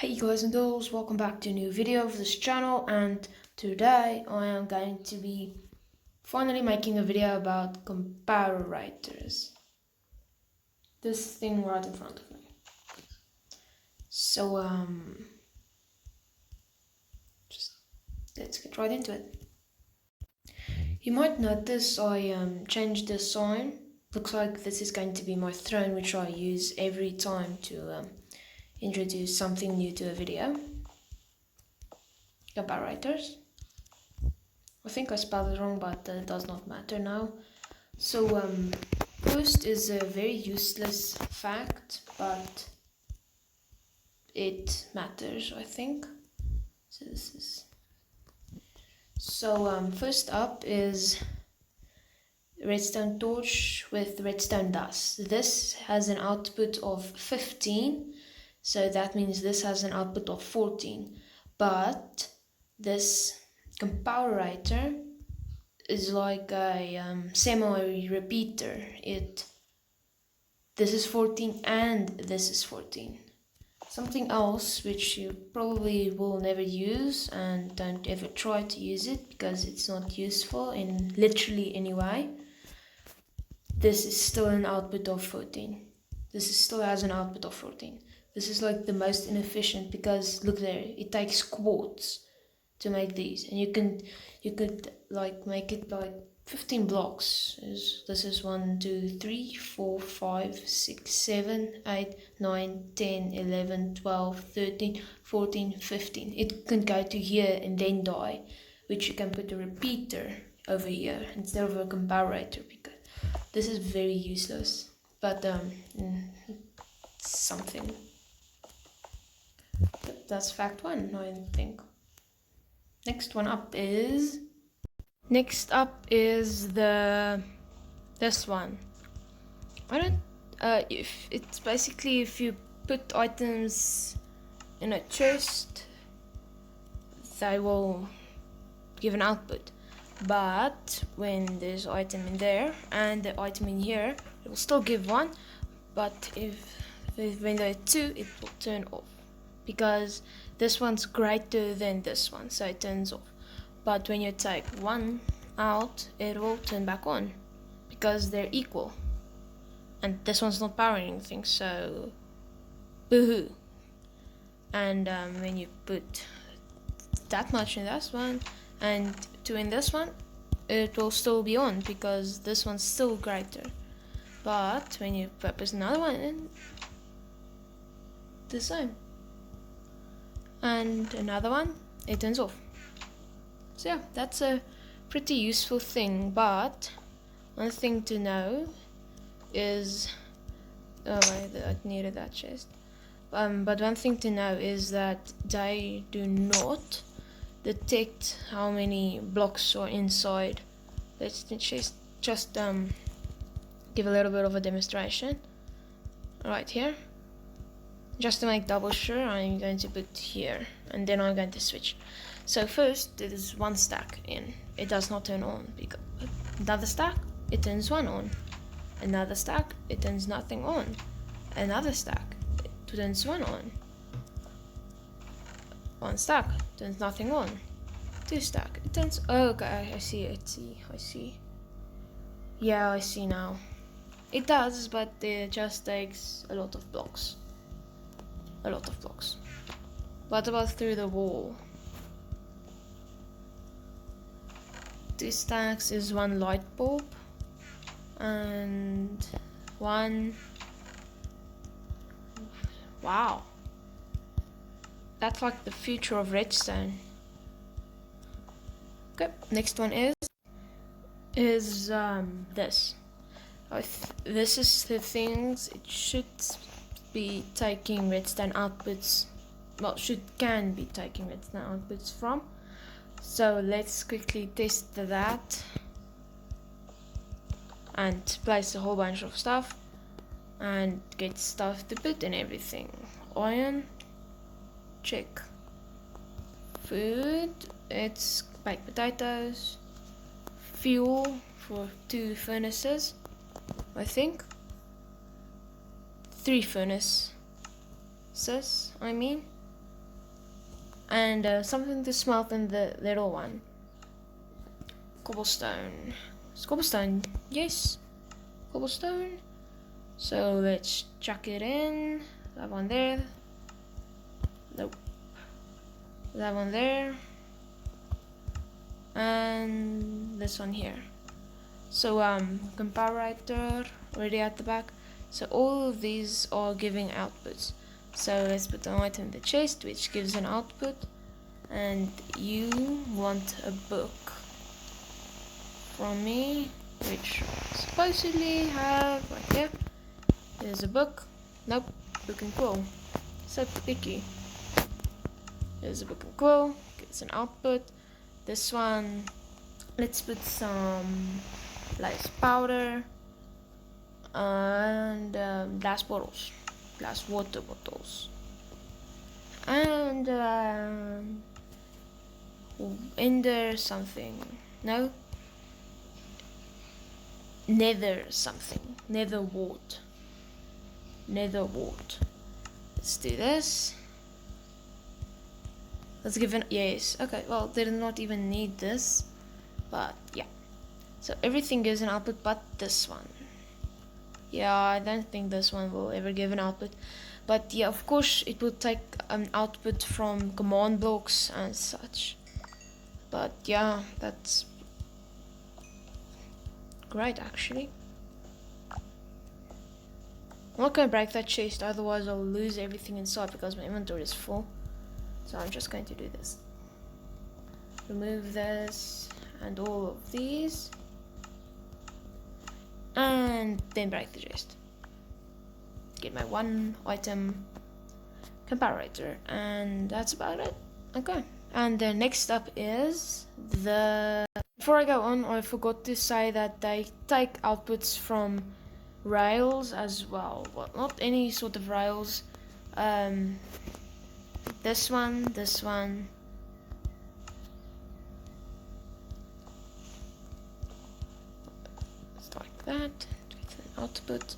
Hey guys and girls, welcome back to a new video of this channel, and today I am going to be finally making a video about comparators. This thing right in front of me. So just let's get right into it. You might notice I changed the sign. Looks like this is going to be my throne, which I use every time to introduce something new to a video. Comparators. I think I spelled it wrong, but it does not matter now. So first is a very useless fact, but it matters, I think. So first up is redstone torch with redstone dust. This has an output of 15, so that means this has an output of 14. But this comparator is like a semi-repeater. This is 14 and this is 14. Something else which you probably will never use, and don't ever try to use it because it's not useful in literally any way. This is still an output of 14. Still has an output of 14. This is like the most inefficient because look there, it takes quartz to make these, and you could like make it like 15 blocks. This is 1 2 3 4 5 6 7 8 9 10 11 12 13 14 15. It can go to here and then die, which you can put a repeater over here instead of a comparator, because this is very useless, but something. That's fact one, I think. Next up is this one. If it's basically if you put items in a chest, they will give an output. But when there's item in there and the item in here, it will still give one. But when there are two, it will turn off, because this one's greater than this one, so it turns off. But when you take one out, it will turn back on because they're equal. And this one's not powering anything, so boo-hoo. And when you put that much in this one and 2 in this one, it will still be on because this one's still greater. But when you put another one in, the same. And another one, it turns off. So yeah, that's a pretty useful thing. But one thing to know is, I needed that chest. But one thing to know is that they do not detect how many blocks are inside. Let's just give a little bit of a demonstration right here. Just to make double sure, I'm going to put here, and then I'm going to switch. So first, there is one stack in. It does not turn on. Because another stack, it turns one on. Another stack, it turns nothing on. Another stack, it turns one on. One stack, turns nothing on. 2 stack, it turns. Oh, okay, I see. Yeah, I see now. It does, but it just takes a lot of blocks. What about through the wall? 2 stacks is 1 light bulb, and 1. Wow, that's like the future of redstone. Okay, next one is this. This is the things it should be taking redstone outputs. Well, can be taking redstone outputs from. So let's quickly test that and place a whole bunch of stuff and get stuff to put in everything. Iron, check. Food, it's baked potatoes. Fuel for 2 furnaces, I think. 3 furnaces, I mean. and something to smelt in the little one. Cobblestone. Is cobblestone? Yes. Cobblestone. So let's chuck it in. That one there. Nope. That one there. And this one here. So comparator already at the back. So all of these are giving outputs. So let's put an item in the chest which gives an output. And you want a book from me, which I supposedly have right here. There's a book. Nope, book and quill. So picky. There's a book and quill. Gives an output. This one, let's put some glass powder and glass bottles, glass water bottles, and ender something. No, nether something. Nether wart. Nether wart. Let's do this. Let's give an yes. Okay, well, they did not even need this, but yeah. So everything gives an output but this one. Yeah, I don't think this one will ever give an output. But yeah, of course it will take an output from command blocks and such. But yeah, that's great actually. I'm not going to break that chest, otherwise I'll lose everything inside because my inventory is full. So I'm just going to do this. Remove this and all of these. And then break the chest. Get my one item comparator, and that's about it. Okay. And the next up is the... Before I go on, I forgot to say that they take outputs from rails as well. Well, not any sort of rails. This one. It's like that. With an output.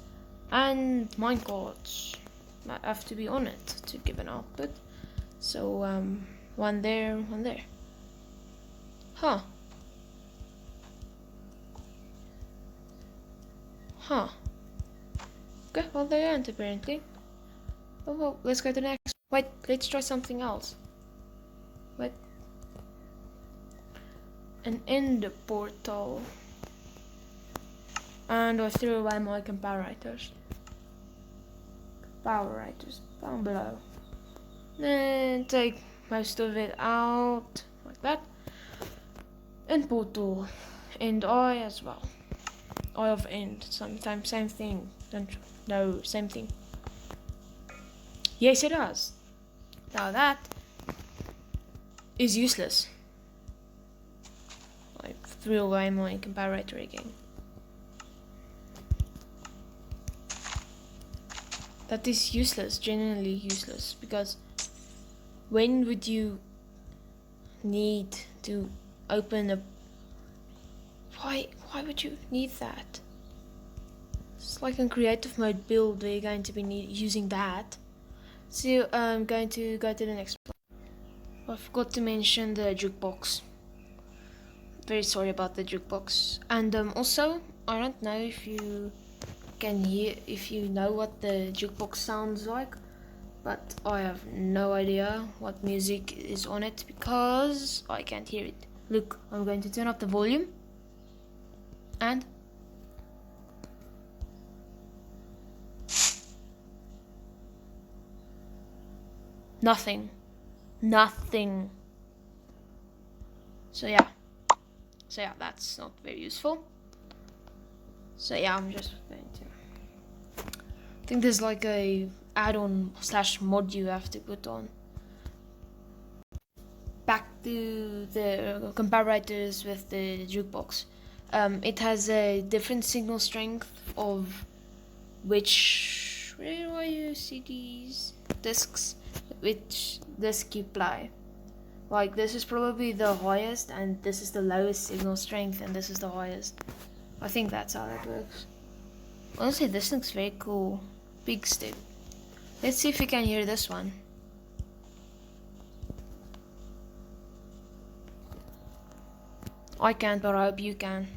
And minecarts. I have to be on it to give an output. So, one there, one there. Huh. Okay, well they aren't apparently. Oh well, let's go to the next. Wait, let's try something else. Wait. An end portal. And I threw away my comparators. Comparators down below. Then take most of it out like that. End portal. End eye as well. Eye of end. Sometimes same thing. No, same thing. Yes, it does. Now that is useless. I threw away my comparator again. That is useless, genuinely useless, because when would you need to open a... Why would you need that? It's like in creative mode build where you're going to be using that. So I'm going to go to the next one. I forgot to mention the jukebox. Very sorry about the jukebox. And also, I don't know if you can hear, if you know what the jukebox sounds like, but I have no idea what music is on it because I can't hear it. Look, I'm going to turn up the volume and nothing. So yeah, that's not very useful. So yeah, I'm just going to... I think there's like a add-on / mod you have to put on. Back to the comparators with the jukebox. It has a different signal strength of which... Where are you? CDs? Discs. Which disc you play. Like this is probably the highest and this is the lowest signal strength and this is the highest. I think that's how that works. Honestly, this looks very cool. Big step. Let's see if we can hear this one. I can't, but I hope you can.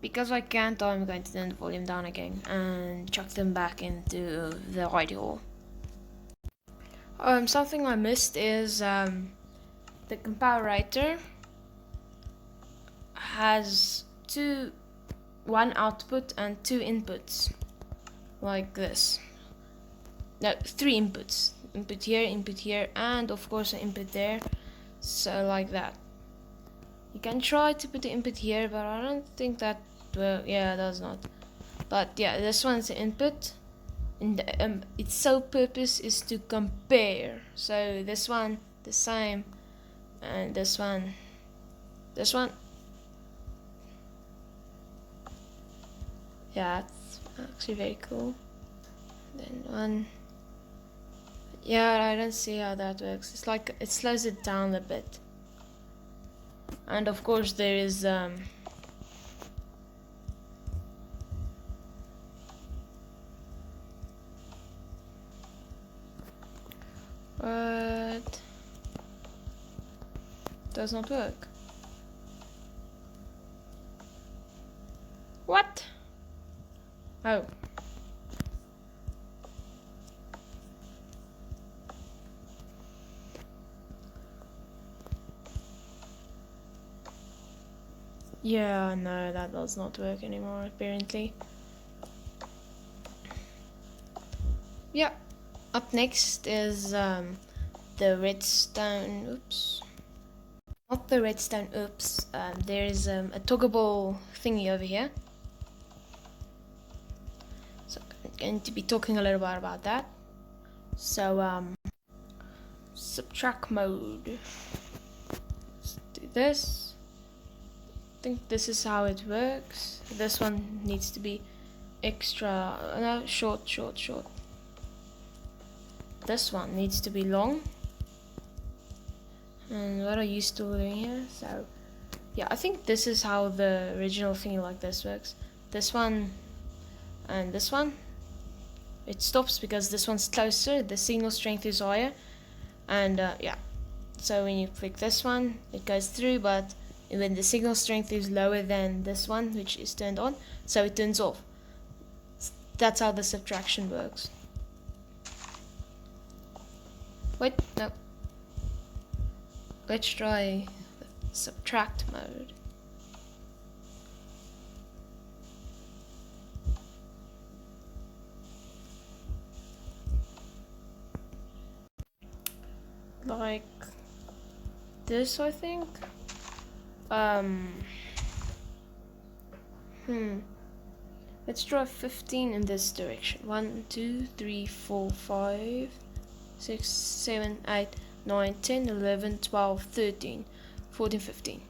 Because I can't, I'm going to turn the volume down again and chuck them back into the hidey hole. Something I missed is the comparator has one output and two inputs, like this. No, three inputs. Input here, and of course an input there. So like that. You can try to put the input here, but I don't think that will. Yeah, it does not. But yeah, this one's the input, and its sole purpose is to compare. So this one the same, and this one. Yeah, it's actually very cool. Then one. Yeah, I don't see how that works. It's like it slows it down a bit. And of course there is what does not work. What? Oh. Yeah, no, that does not work anymore, apparently. Yeah, up next is the redstone, oops. Not the redstone, oops. There's a toggleable thingy over here. So I'm going to be talking a little bit about that. So, subtract mode. Let's do this. I think this is how it works. This one needs to be extra, no, short. This one needs to be long. And what are you still doing here? So, yeah, I think this is how the original thingy like this works. This one and this one. It stops because this one's closer, the signal strength is higher. And yeah, so when you click this one, it goes through, but when the signal strength is lower than this one, which is turned on, so it turns off. That's how the subtraction works. Wait, no. Let's try the subtract mode. Like this, I think. Let's draw 15 in this direction. 1, 2, 3, 4, 5, 6, 7, 8, 9, 10, 11, 12, 13, 14, 15.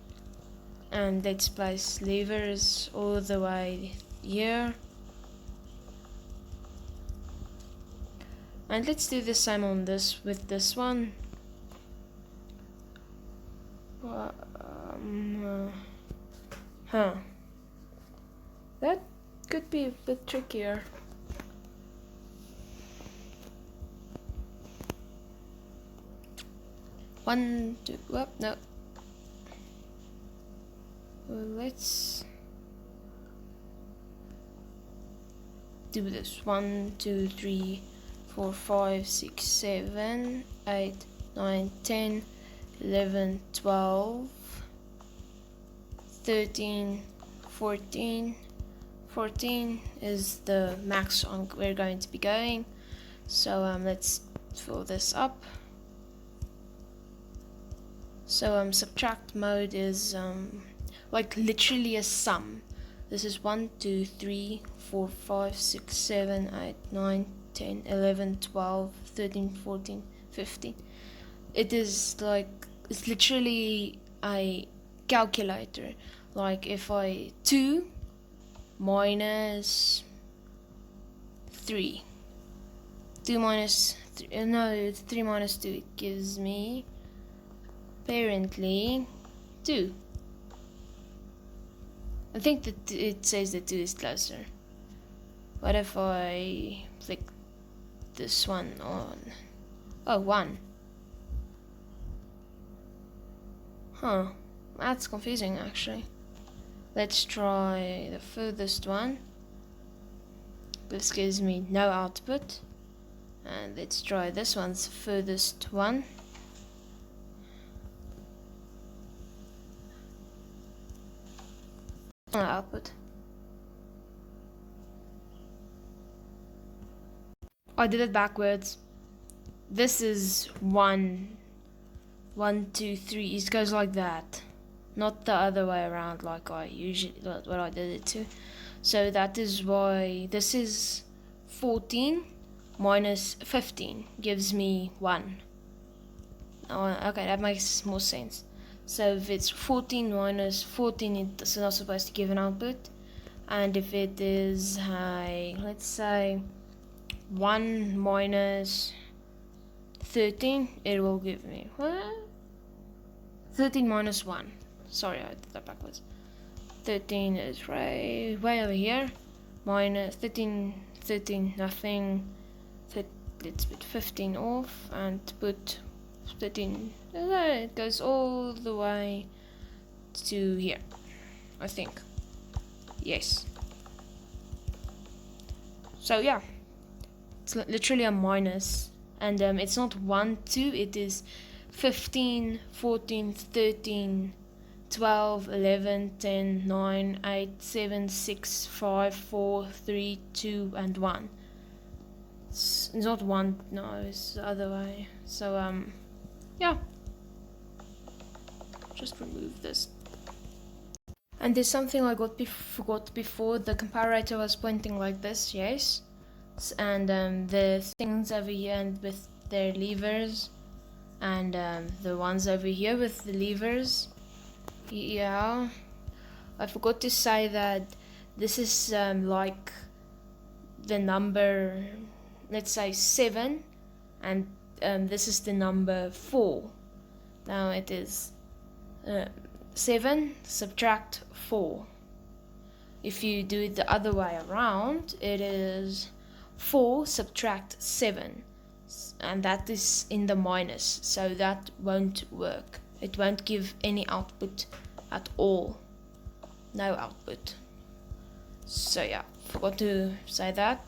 And let's place levers all the way here. And let's do the same on this with this one. That could be a bit trickier. One, two, whoop, no. Let's do this. 1, 2, 3, 4, 5, 6, 7, 8, 9, 10, 11, 12, 13, 14. 14 is the max we're going to be going. So let's fill this up. So subtract mode is like literally a sum. This is 1, 2, 3, 4, 5, 6, 7, 8, 9, 10, 11, 12, 13, 14, 15. It is like, it's literally a calculator. Like if I 2 minus 3. 2 minus 3, no, it's 3 minus 2. It gives me apparently 2. I think that it says that 2 is closer. What if I click this one on? Oh, 1. Huh, that's confusing actually. Let's try the furthest one. This gives me no output. And let's try this one's furthest one. No output. I did it backwards. This is 1, 1, 2, 3. It goes like that, not the other way around like I usually what I did it to. So that is why this is 14 minus 15 gives me 1. Oh, okay, that makes more sense. So if it's 14 minus 14, it's not supposed to give an output. And if it is, let's say, 1 minus 13, it will give me, what? 13 minus 1. Sorry, I did that backwards. 13 is way over here. Minus 13, nothing. Let's put 15 off and put 13. It goes all the way to here, I think. Yes. So yeah, it's literally a minus, and it's not 1, 2. It is 15, 14, 13, 12, 11, 10, 9, 8, 7, 6, 5, 4, 3, 2, and 1. It's not 1, no, it's the other way. So, yeah. Just remove this. And there's something I forgot before. The comparator was pointing like this, yes. And the things over here and with their levers, and the ones over here with the levers. Yeah, I forgot to say that this is like the number, let's say 7, and this is the number 4. Now it is 7 subtract 4. If you do it the other way around, it is 4 subtract 7, and that is in the minus, so that won't work. It won't give any output at all. No output. So yeah, forgot to say that.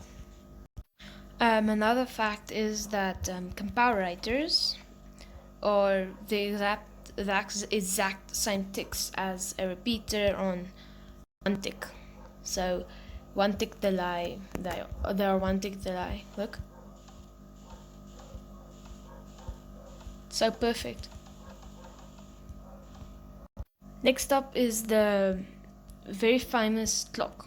Another fact is that comparators are the exact same ticks as a repeater on 1 tick. So 1 tick delay, they are 1 tick delay. Look, so perfect. Next up is the very famous clock.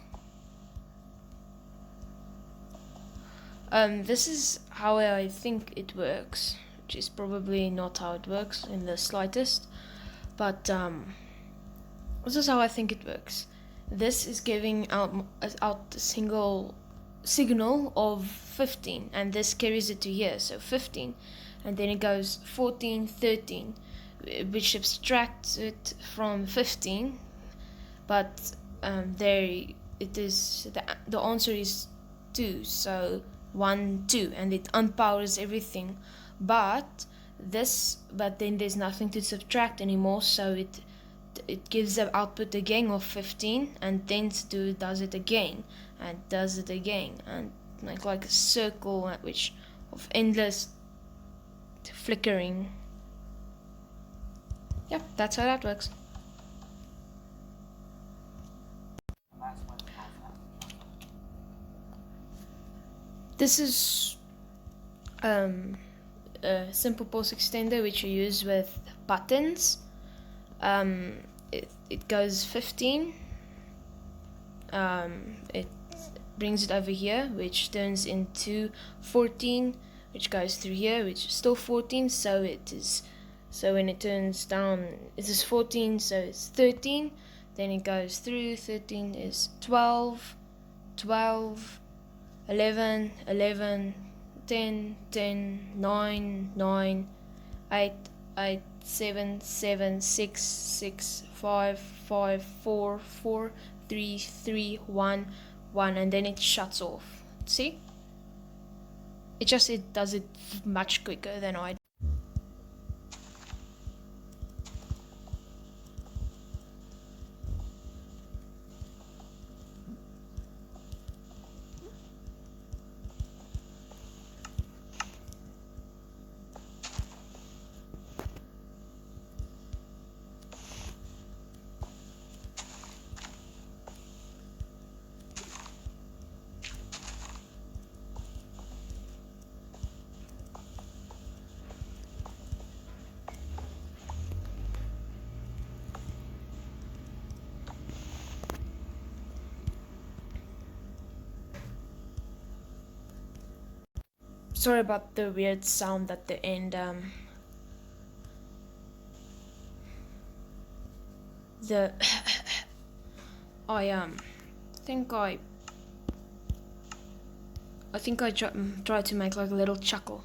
This is how I think it works, which is probably not how it works in the slightest, but this is how I think it works. This is giving out a single signal of 15, and this carries it to here, so 15, and then it goes 14, 13, which subtracts it from 15, but there it is, the answer is 2, so 1, 2, and it unpowers everything, but then there's nothing to subtract anymore, so it gives the output again of 15, and then does it again, and does it again, and like a circle which of endless flickering. Yep, that's how that works. This is a simple pulse extender which you use with buttons. It goes 15. It brings it over here, which turns into 14, which goes through here, which is still 14. So when it turns down, it is 14, so it's 13. Then it goes through. 13 is 12, 12, 11, 11, 10, 10, 9, 9, 8, 8, 7, 7, 6, 6, 5, 5, 4, 4, 3, 3, 1, 1, and then it shuts off. See? It does it much quicker than I do. sorry about the weird sound at the end. The I think I think I tried to make like a little chuckle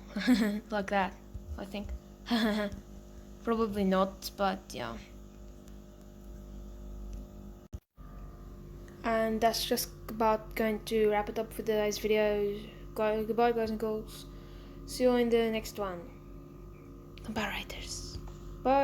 like that. I think probably not, but yeah. And that's just about going to wrap it up for today's video. Goodbye, guys and girls. See you in the next one. Comparators. Bye.